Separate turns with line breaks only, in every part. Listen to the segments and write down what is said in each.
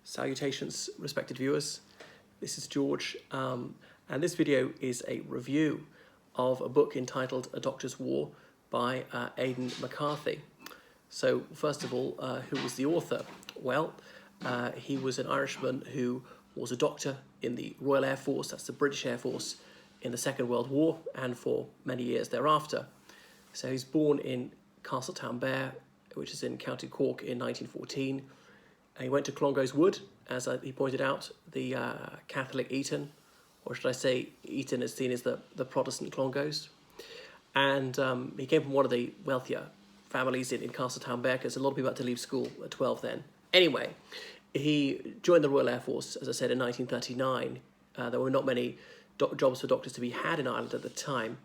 Salutations, respected viewers. This is George, and this video is a review of a book entitled A Doctor's War by Aidan McCarthy. So, first of all, who was the author? Well, he was an Irishman who was a doctor in the Royal Air Force, that's the British Air Force, in the Second World War and for many years thereafter. So he's born in Castletownbere, which is in County Cork, in 1914. He went to Clongowes Wood, as he pointed out, the Catholic Eton, or should I say Eton is seen as the Protestant Clongowes. And he came from one of the wealthier families in Castletownbere, because a lot of people had to leave school at 12 then. Anyway, he joined the Royal Air Force, as I said, in 1939. There were not many jobs for doctors to be had in Ireland at the time.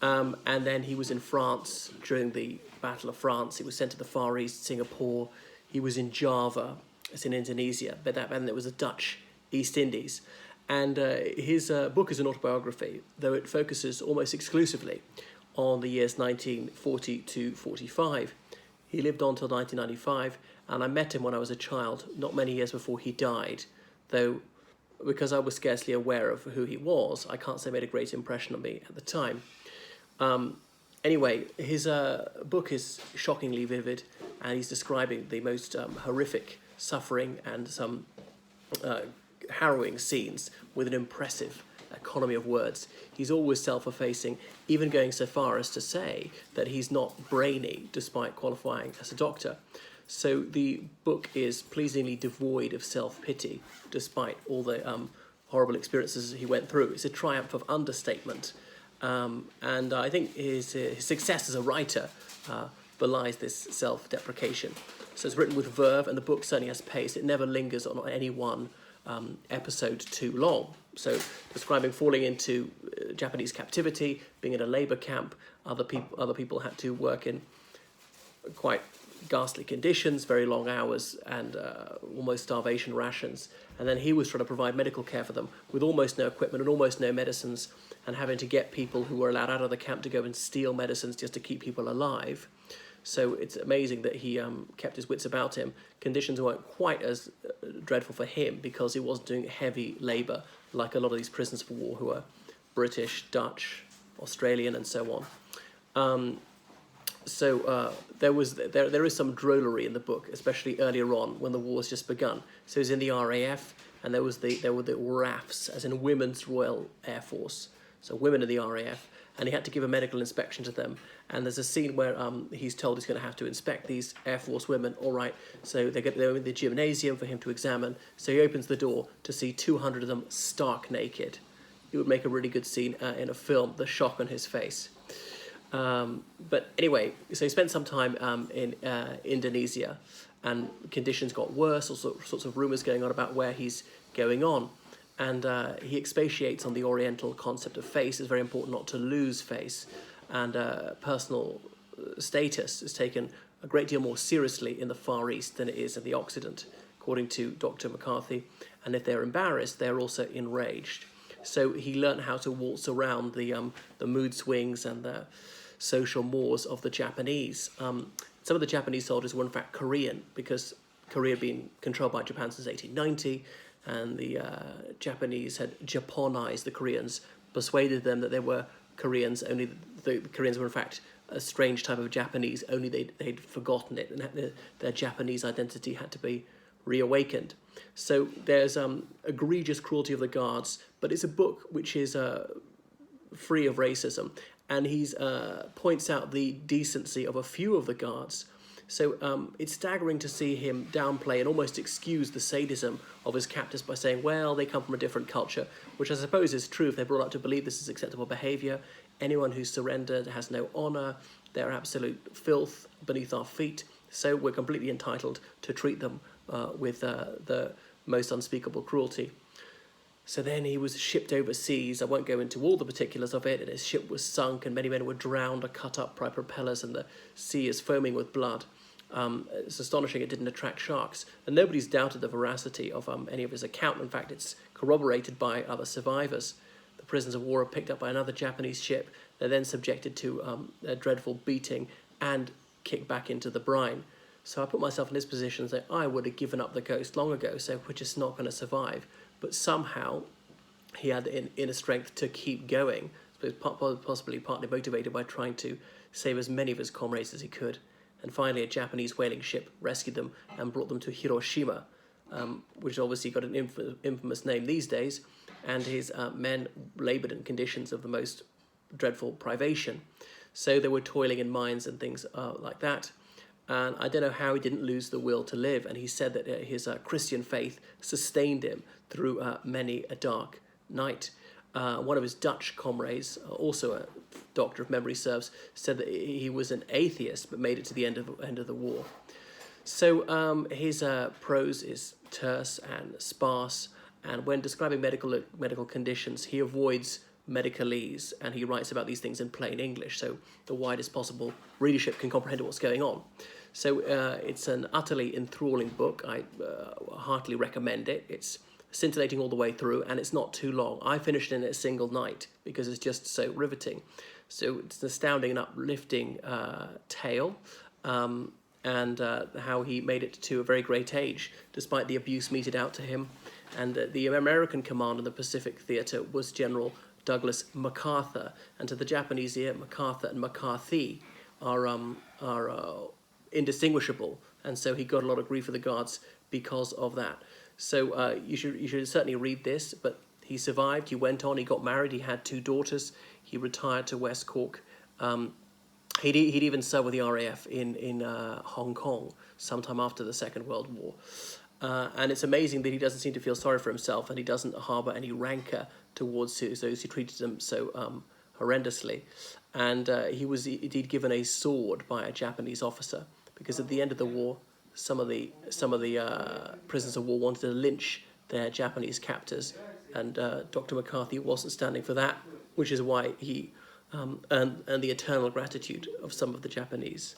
And then he was in France during the Battle of France. He was sent to the Far East, Singapore. He was in Java, it's in Indonesia, but then it was the Dutch East Indies. And his book is an autobiography, though it focuses almost exclusively on the years 1940 to 45. He lived on till 1995, and I met him when I was a child, not many years before he died, though because I was scarcely aware of who he was, I can't say it made a great impression on me at the time. Anyway, his book is shockingly vivid, and he's describing the most horrific suffering and some harrowing scenes with an impressive economy of words. He's always self-effacing, even going so far as to say that he's not brainy despite qualifying as a doctor. So the book is pleasingly devoid of self-pity despite all the horrible experiences he went through. It's a triumph of understatement. And I think his success as a writer belies this self-deprecation. So it's written with verve, and the book certainly has pace. It never lingers on any one episode too long. So describing falling into Japanese captivity, being in a labor camp, other people had to work in quite ghastly conditions, very long hours, and almost starvation rations. And then he was trying to provide medical care for them with almost no equipment and almost no medicines, and having to get people who were allowed out of the camp to go and steal medicines just to keep people alive. So it's amazing that he kept his wits about him. Conditions weren't quite as dreadful for him because he wasn't doing heavy labour like a lot of these prisoners of war who are British, Dutch, Australian, and so on. So there is some drollery in the book, especially earlier on when the war's just begun. So he's in the RAF, and there were the RAFs, as in Women's Royal Air Force. So women in the RAF, and he had to give a medical inspection to them. And there's a scene where he's told he's going to have to inspect these Air Force women. All right, so they're in the gymnasium for him to examine. So he opens the door to see 200 of them stark naked. It would make a really good scene in a film, the shock on his face. But anyway, so he spent some time in Indonesia, and conditions got worse, all sorts of rumours going on about where he's going on. And he expatiates on the Oriental concept of face. It's very important not to lose face, and personal status is taken a great deal more seriously in the Far East than it is in the Occident, according to Dr. McCarthy. And if they're embarrassed, they're also enraged. So he learned how to waltz around the mood swings and the social mores of the Japanese. Some of the Japanese soldiers were in fact Korean, because Korea had been controlled by Japan since 1890, and the Japanese had Japanized the Koreans, persuaded them that they were Koreans, only the Koreans were in fact a strange type of Japanese, only they'd forgotten it, and their Japanese identity had to be reawakened. So there's egregious cruelty of the guards, but it's a book which is free of racism, and he points out the decency of a few of the guards. So it's staggering to see him downplay and almost excuse the sadism of his captors by saying, well, they come from a different culture, which I suppose is true if they're brought up to believe this is acceptable behaviour. Anyone who's surrendered has no honour, they're absolute filth beneath our feet, so we're completely entitled to treat them with the most unspeakable cruelty. So then he was shipped overseas. I won't go into all the particulars of it, and his ship was sunk, and many men were drowned or cut up by propellers, and the sea is foaming with blood. It's astonishing it didn't attract sharks, and nobody's doubted the veracity of any of his account. In fact, it's corroborated by other survivors. The prisoners of war are picked up by another Japanese ship. They're then subjected to a dreadful beating and kicked back into the brine. So I put myself in his position and say, I would have given up the ghost long ago, so we're just not going to survive. But somehow he had the inner strength to keep going, possibly partly motivated by trying to save as many of his comrades as he could. And finally, a Japanese whaling ship rescued them and brought them to Hiroshima, which obviously got an infamous name these days, and his men laboured in conditions of the most dreadful privation. So they were toiling in mines and things like that. And I don't know how he didn't lose the will to live. And he said that his Christian faith sustained him through many a dark night. One of his Dutch comrades, also a doctor if memory serves, said that he was an atheist but made it to the end of the war. So his prose is terse and sparse, and when describing medical conditions, he avoids medicalese, and he writes about these things in plain English, so the widest possible readership can comprehend what's going on. So it's an utterly enthralling book. I heartily recommend it. It's scintillating all the way through, and it's not too long. I finished it in a single night because it's just so riveting. So it's an astounding and uplifting tale, and how he made it to a very great age, despite the abuse meted out to him. And the American command in the Pacific Theatre was General Douglas MacArthur, and to the Japanese ear, MacArthur and McCarthy are indistinguishable, and so he got a lot of grief for the gods because of that. So you should certainly read this. But he survived. He went on. He got married. He had 2 daughters. He retired to West Cork. He'd even served with the RAF in Hong Kong sometime after the Second World War. And it's amazing that he doesn't seem to feel sorry for himself, and he doesn't harbour any rancour towards those who treated him so horrendously. And he was indeed given a sword by a Japanese officer, because at the end of the war, some of the prisoners of war wanted to lynch their Japanese captors, and Dr. McCarthy wasn't standing for that, which is why he earned the eternal gratitude of some of the Japanese.